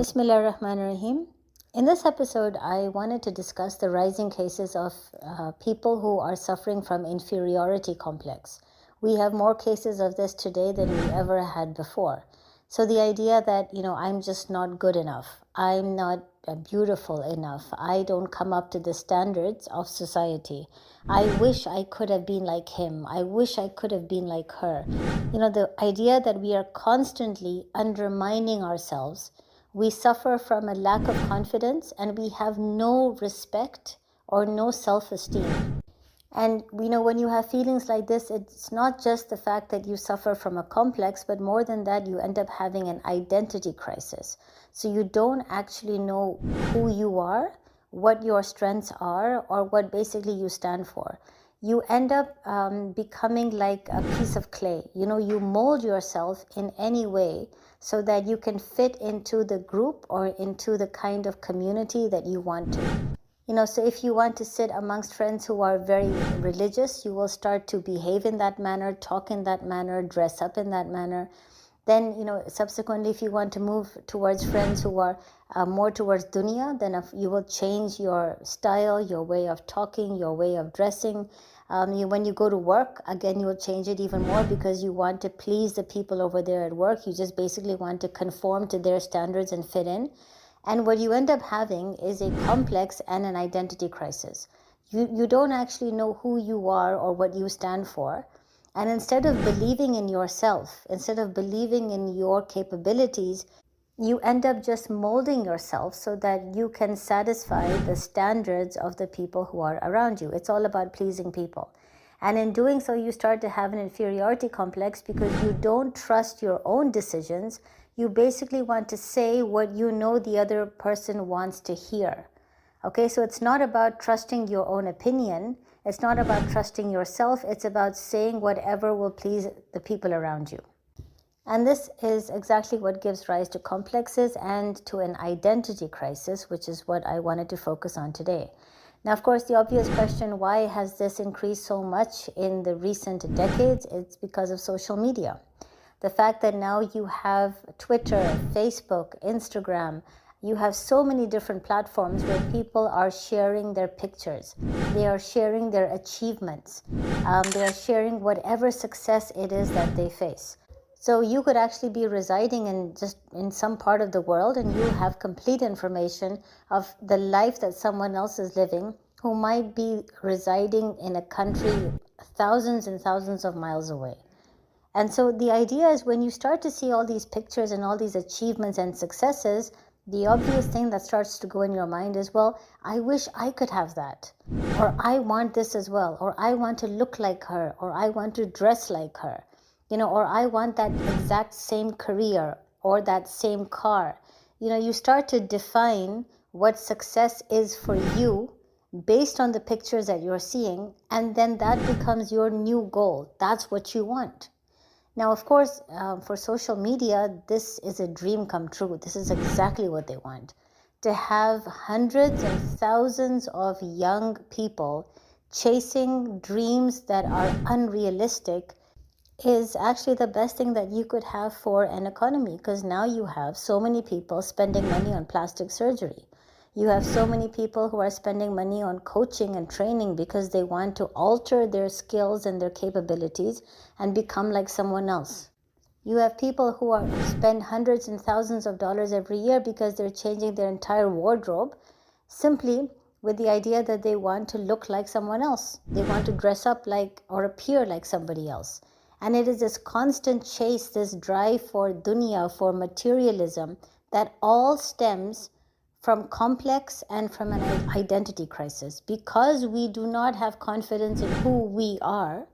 Bismillahirrahmanirrahim. In this episode, I wanted to discuss the rising cases of people who are suffering from inferiority complex. We have more cases of this today than we ever had before. So the idea that, I'm just not good enough, I'm not beautiful enough, I don't come up to the standards of society, I wish I could have been like him, I wish I could have been like her. The idea that we are constantly undermining ourselves. We suffer from a lack of confidence and we have no respect or no self-esteem. And when you have feelings like this, it's not just the fact that you suffer from a complex, but more than that, you end up having an identity crisis. So you don't actually know who you are, what your strengths are, or what basically you stand for. You end up becoming like a piece of clay. You mold yourself in any way so that you can fit into the group or into the kind of community that you want to. So if you want to sit amongst friends who are very religious, you will start to behave in that manner, talk in that manner, dress up in that manner. Then, subsequently, if you want to move towards friends who are more towards dunya, then you will change your style, your way of talking, your way of dressing. When you go to work, again, you will change it even more because you want to please the people over there at work. You just basically want to conform to their standards and fit in. And what you end up having is a complex and an identity crisis. You don't actually know who you are or what you stand for. And instead of believing in yourself, instead of believing in your capabilities, you end up just molding yourself so that you can satisfy the standards of the people who are around you. It's all about pleasing people. And in doing so, you start to have an inferiority complex because you don't trust your own decisions. You basically want to say what you know the other person wants to hear. Okay, so it's not about trusting your own opinion. It's not about trusting yourself. It's about saying whatever will please the people around you. And this is exactly what gives rise to complexes and to an identity crisis, which is what I wanted to focus on today. Now, of course, the obvious question, why has this increased so much in the recent decades? It's because of social media. The fact that now you have Twitter, Facebook, Instagram, you have so many different platforms where people are sharing their pictures. They are sharing their achievements. They are sharing whatever success it is that they face. So you could actually be residing in some part of the world and you have complete information of the life that someone else is living who might be residing in a country thousands and thousands of miles away. And so the idea is when you start to see all these pictures and all these achievements and successes, the obvious thing that starts to go in your mind is, well, I wish I could have that, or I want this as well, or I want to look like her, or I want to dress like her, or I want that exact same career or that same car. You start to define what success is for you based on the pictures that you're seeing, and then that becomes your new goal. That's what you want. Now, of course, for social media, this is a dream come true. This is exactly what they want. To have hundreds and thousands of young people chasing dreams that are unrealistic is actually the best thing that you could have for an economy, because now you have so many people spending money on plastic surgery. You have so many people who are spending money on coaching and training because they want to alter their skills and their capabilities and become like someone else. You have people who spend hundreds and thousands of dollars every year because they're changing their entire wardrobe simply with the idea that they want to look like someone else. They want to dress up like or appear like somebody else. And it is this constant chase, this drive for dunya, for materialism, that all stems from complex and from an identity crisis. Because we do not have confidence in who we are,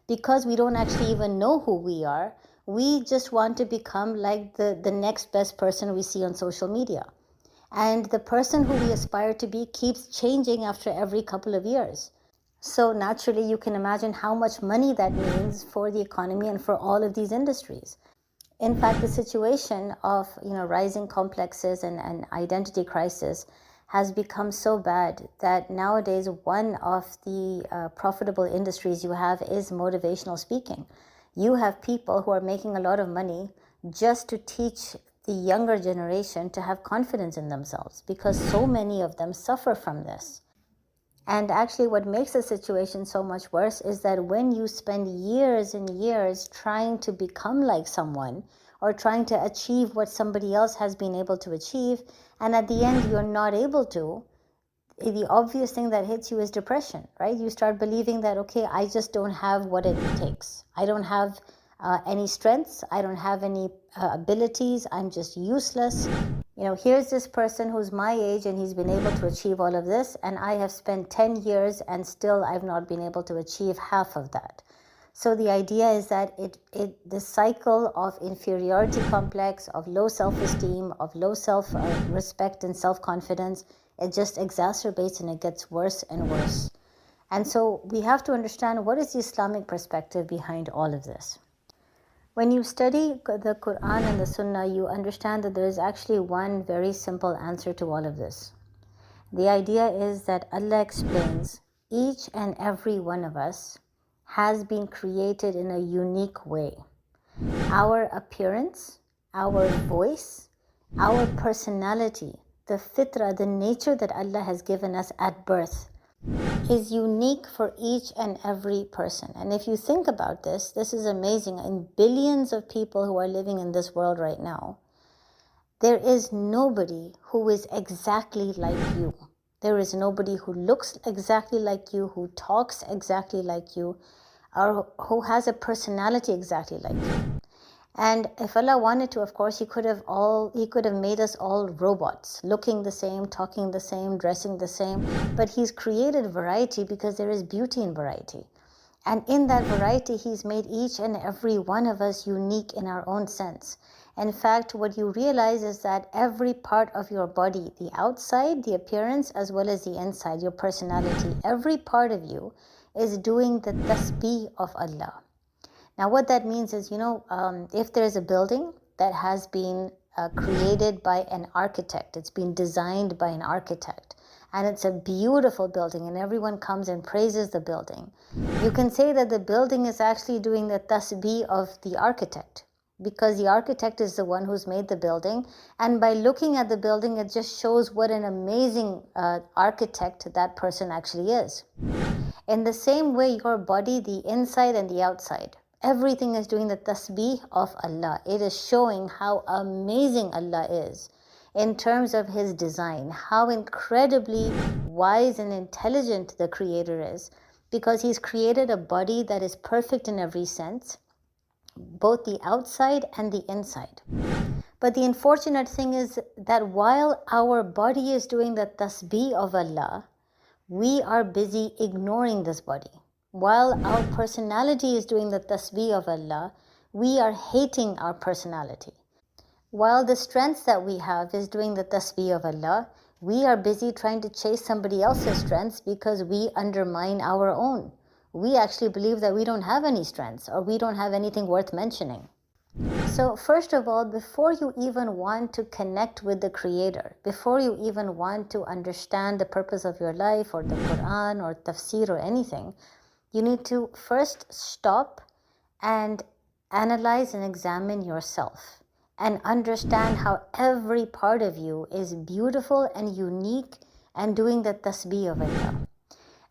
because we don't actually even know who we are, we just want to become like the next best person we see on social media. And the person who we aspire to be keeps changing after every couple of years. So naturally, you can imagine how much money that means for the economy and for all of these industries. In fact, the situation of rising complexes and identity crisis has become so bad that nowadays one of the profitable industries you have is motivational speaking. You have people who are making a lot of money just to teach the younger generation to have confidence in themselves, because so many of them suffer from this. And actually what makes the situation so much worse is that when you spend years and years trying to become like someone or trying to achieve what somebody else has been able to achieve, and at the end you're not able to, the obvious thing that hits you is depression, right? You start believing that, okay, I just don't have what it takes. I don't have any strengths. I don't have any abilities. I'm just useless. Here's this person who's my age and he's been able to achieve all of this, and I have spent 10 years and still I've not been able to achieve half of that. So the idea is that the cycle of inferiority complex, of low self-esteem, of low self-respect and self-confidence, it just exacerbates and it gets worse and worse. And so we have to understand, what is the Islamic perspective behind all of this? When you study the Quran and the Sunnah, you understand that there is actually one very simple answer to all of this. The idea is that Allah explains each and every one of us has been created in a unique way. Our appearance, our voice, our personality, the fitrah, the nature that Allah has given us at birth, is unique for each and every person. And if you think about this, this is amazing. In billions of people who are living in this world right now, there is nobody who is exactly like you. There is nobody who looks exactly like you, who talks exactly like you, or who has a personality exactly like you. And if Allah wanted to, of course, He could have made us all robots, looking the same, talking the same, dressing the same. But He's created variety because there is beauty in variety. And in that variety, He's made each and every one of us unique in our own sense. In fact, what you realize is that every part of your body, the outside, the appearance, as well as the inside, your personality, every part of you is doing the tasbih of Allah. Now what that means is, if there's a building that has been created by an architect, it's been designed by an architect, and it's a beautiful building and everyone comes and praises the building, you can say that the building is actually doing the tasbih of the architect, because the architect is the one who's made the building, and by looking at the building it just shows what an amazing architect that person actually is. In the same way, your body, the inside and the outside, everything is doing the tasbih of Allah. It is showing how amazing Allah is in terms of His design, how incredibly wise and intelligent the Creator is, because He's created a body that is perfect in every sense, both the outside and the inside. But the unfortunate thing is that while our body is doing the tasbih of Allah, we are busy ignoring this body. While our personality is doing the tasbih of Allah, we are hating our personality. While the strength that we have is doing the tasbih of Allah, we are busy trying to chase somebody else's strengths because we undermine our own. We actually believe that we don't have any strengths, or we don't have anything worth mentioning. So first of all, before you even want to connect with the Creator, before you even want to understand the purpose of your life or the Quran or tafsir or anything, you need to first stop and analyze and examine yourself and understand how every part of you is beautiful and unique and doing the tasbih of Allah.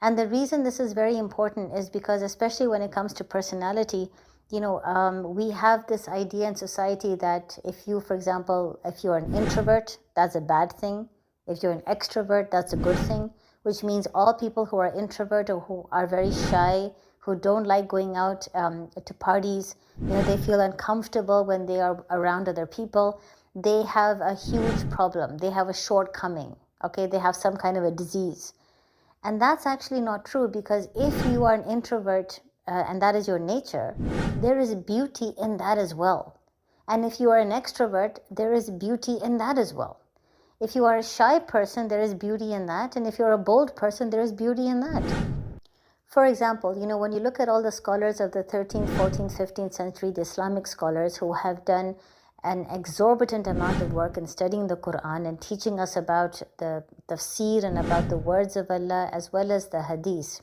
And the reason this is very important is because, especially when it comes to personality, we have this idea in society that if you, for example, if you're an introvert, that's a bad thing. If you're an extrovert, that's a good thing, which means all people who are introvert or who are very shy, who don't like going out to parties, they feel uncomfortable when they are around other people, they have a huge problem. They have a shortcoming, okay? They have some kind of a disease. And that's actually not true, because if you are an introvert and that is your nature, there is beauty in that as well. And if you are an extrovert, there is beauty in that as well. If you are a shy person, there is beauty in that. And if you're a bold person, there is beauty in that. For example, when you look at all the scholars of the 13th, 14th, 15th century, the Islamic scholars who have done an exorbitant amount of work in studying the Quran and teaching us about the tafsir and about the words of Allah, as well as the hadith,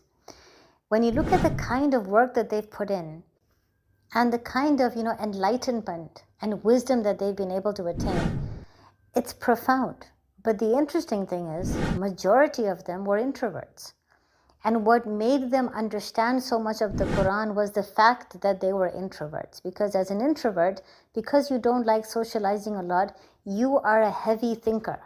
when you look at the kind of work that they've put in and the kind of enlightenment and wisdom that they've been able to attain, it's profound. But the interesting thing is, majority of them were introverts. And what made them understand so much of the Quran was the fact that they were introverts. Because as an introvert, because you don't like socializing a lot, you are a heavy thinker.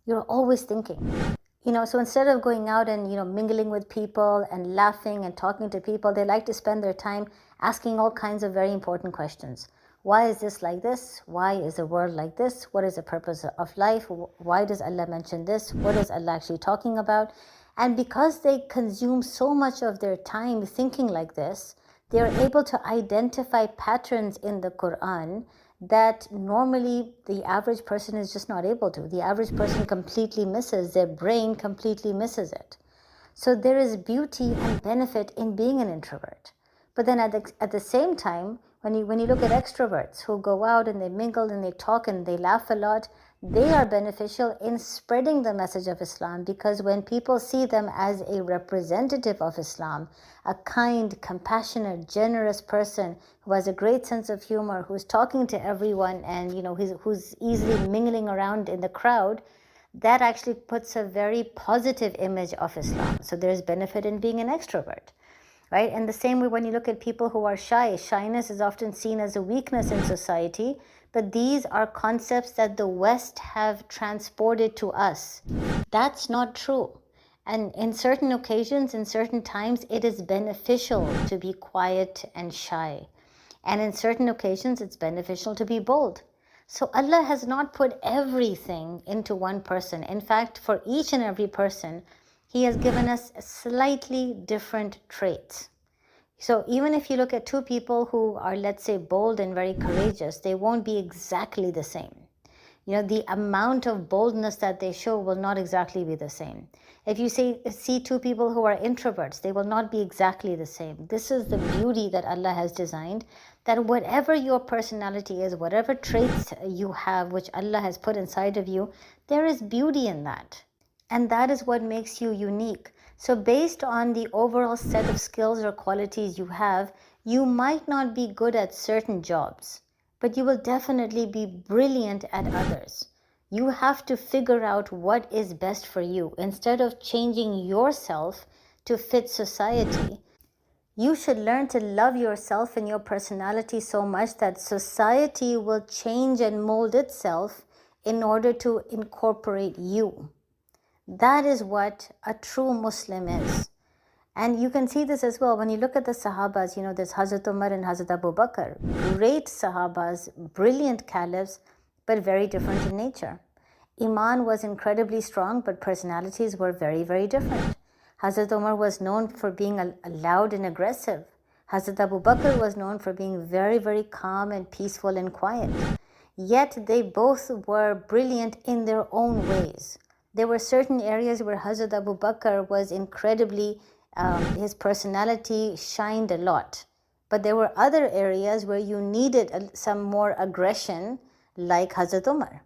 You're always thinking. So instead of going out and, mingling with people and laughing and talking to people, they like to spend their time asking all kinds of very important questions. Why is this like this? Why is the world like this? What is the purpose of life? Why does Allah mention this? What is Allah actually talking about? And because they consume so much of their time thinking like this, they are able to identify patterns in the Quran that normally the average person is just not able to. The average person completely misses, their brain completely misses it. So there is beauty and benefit in being an introvert. But then at the same time, when you look at extroverts who go out and they mingle and they talk and they laugh a lot, they are beneficial in spreading the message of Islam, because when people see them as a representative of Islam, a kind, compassionate, generous person who has a great sense of humor, who's talking to everyone and who's easily mingling around in the crowd, that actually puts a very positive image of Islam. So there's benefit in being an extrovert. Right? And the same way when you look at people who are shy, shyness is often seen as a weakness in society, but these are concepts that the West have transported to us. That's not true. And in certain occasions, in certain times, it is beneficial to be quiet and shy. And in certain occasions, it's beneficial to be bold. So Allah has not put everything into one person. In fact, for each and every person, He has given us slightly different traits. So even if you look at two people who are, let's say, bold and very courageous, they won't be exactly the same. The amount of boldness that they show will not exactly be the same. If you see two people who are introverts, they will not be exactly the same. This is the beauty that Allah has designed, that whatever your personality is, whatever traits you have, which Allah has put inside of you, there is beauty in that. And that is what makes you unique. So based on the overall set of skills or qualities you have, you might not be good at certain jobs, but you will definitely be brilliant at others. You have to figure out what is best for you. Instead of changing yourself to fit society, you should learn to love yourself and your personality so much that society will change and mold itself in order to incorporate you. That is what a true Muslim is. And you can see this as well when you look at the Sahabas. There's Hazrat Umar and Hazrat Abu Bakr, great Sahabas, brilliant caliphs, but very different in nature. Iman was incredibly strong, but personalities were very, very different. Hazrat Umar was known for being loud and aggressive. Hazrat Abu Bakr was known for being very, very calm and peaceful and quiet. Yet they both were brilliant in their own ways. There were certain areas where Hazrat Abu Bakr was incredibly, his personality shined a lot. But there were other areas where you needed some more aggression, like Hazrat Umar.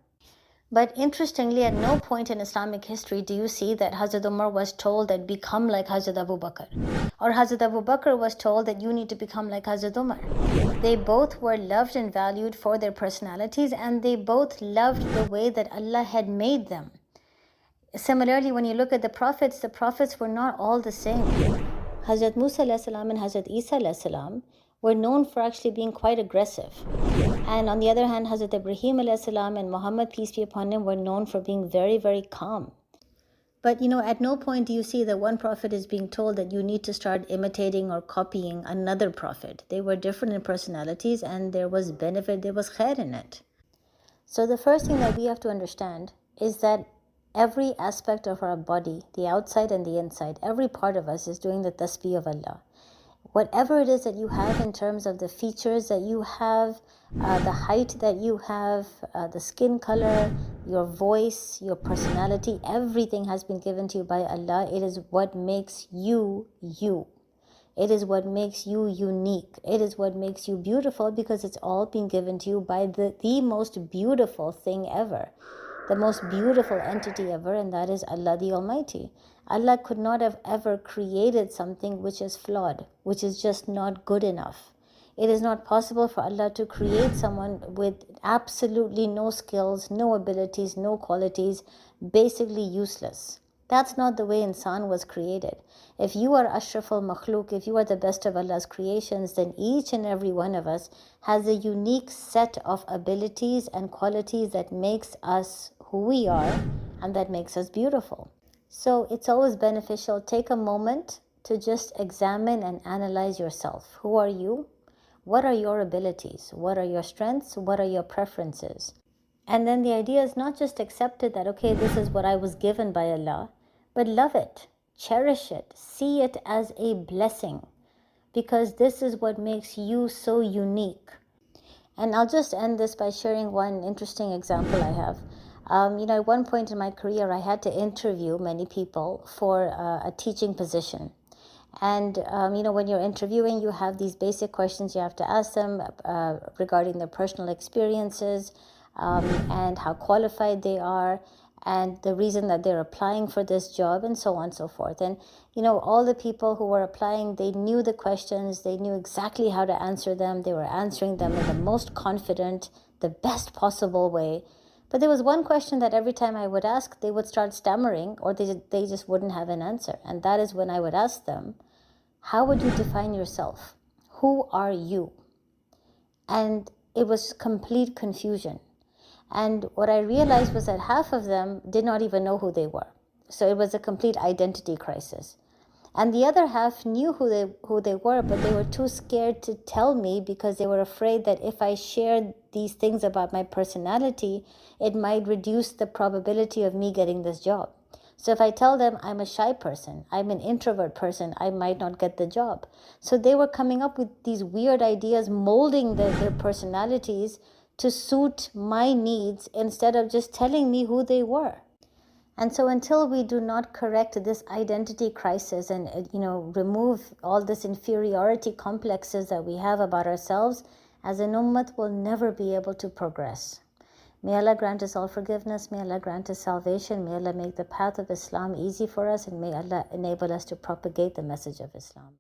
But interestingly, at no point in Islamic history do you see that Hazrat Umar was told that become like Hazrat Abu Bakr. Or Hazrat Abu Bakr was told that you need to become like Hazrat Umar. They both were loved and valued for their personalities, and they both loved the way that Allah had made them. Similarly, when you look at the prophets were not all the same. Hazrat Musa and Hazrat Isa were known for actually being quite aggressive. And on the other hand, Hazrat Ibrahim and Muhammad, peace be upon him, were known for being very, very calm. But at no point do you see that one prophet is being told that you need to start imitating or copying another prophet. They were different in personalities, and there was benefit, there was khair in it. So the first thing that we have to understand is that every aspect of our body, the outside and the inside, every part of us is doing the tasbih of Allah. Whatever it is that you have in terms of the features that you have, the height that you have, the skin color, your voice, your personality, everything has been given to you by Allah. It is what makes you, you. It is what makes you unique. It is what makes you beautiful, because it's all been given to you by the most beautiful thing ever. The most beautiful entity ever, and that is Allah the Almighty. Allah could not have ever created something which is flawed, which is just not good enough. It is not possible for Allah to create someone with absolutely no skills, no abilities, no qualities, basically useless. That's not the way insan was created. If you are ashraful makhluk, if you are the best of Allah's creations, then each and every one of us has a unique set of abilities and qualities that makes us who we are and that makes us beautiful. So it's always beneficial. Take a moment to just examine and analyze yourself. Who are you? What are your abilities? What are your strengths? What are your preferences? And then the idea is not just accepted that, okay, this is what I was given by Allah, but love it, cherish it, see it as a blessing, because this is what makes you so unique. And I'll just end this by sharing one interesting example I have. At one point in my career, I had to interview many people for a teaching position. And, when you're interviewing, you have these basic questions you have to ask them regarding their personal experiences and how qualified they are and the reason that they're applying for this job and so on and so forth. And, all the people who were applying, they knew the questions, they knew exactly how to answer them. They were answering them in the most confident, the best possible way. But there was one question that every time I would ask, they would start stammering or they just wouldn't have an answer. And that is when I would ask them, how would you define yourself? Who are you? And it was complete confusion. And what I realized was that half of them did not even know who they were. So it was a complete identity crisis. And the other half knew who they were, but they were too scared to tell me because they were afraid that if I shared these things about my personality, it might reduce the probability of me getting this job. So if I tell them I'm a shy person, I'm an introvert person, I might not get the job. So they were coming up with these weird ideas, molding their personalities to suit my needs instead of just telling me who they were. And so until we do not correct this identity crisis and, remove all this inferiority complexes that we have about ourselves, as an ummah, we'll never be able to progress. May Allah grant us all forgiveness. May Allah grant us salvation. May Allah make the path of Islam easy for us. And may Allah enable us to propagate the message of Islam.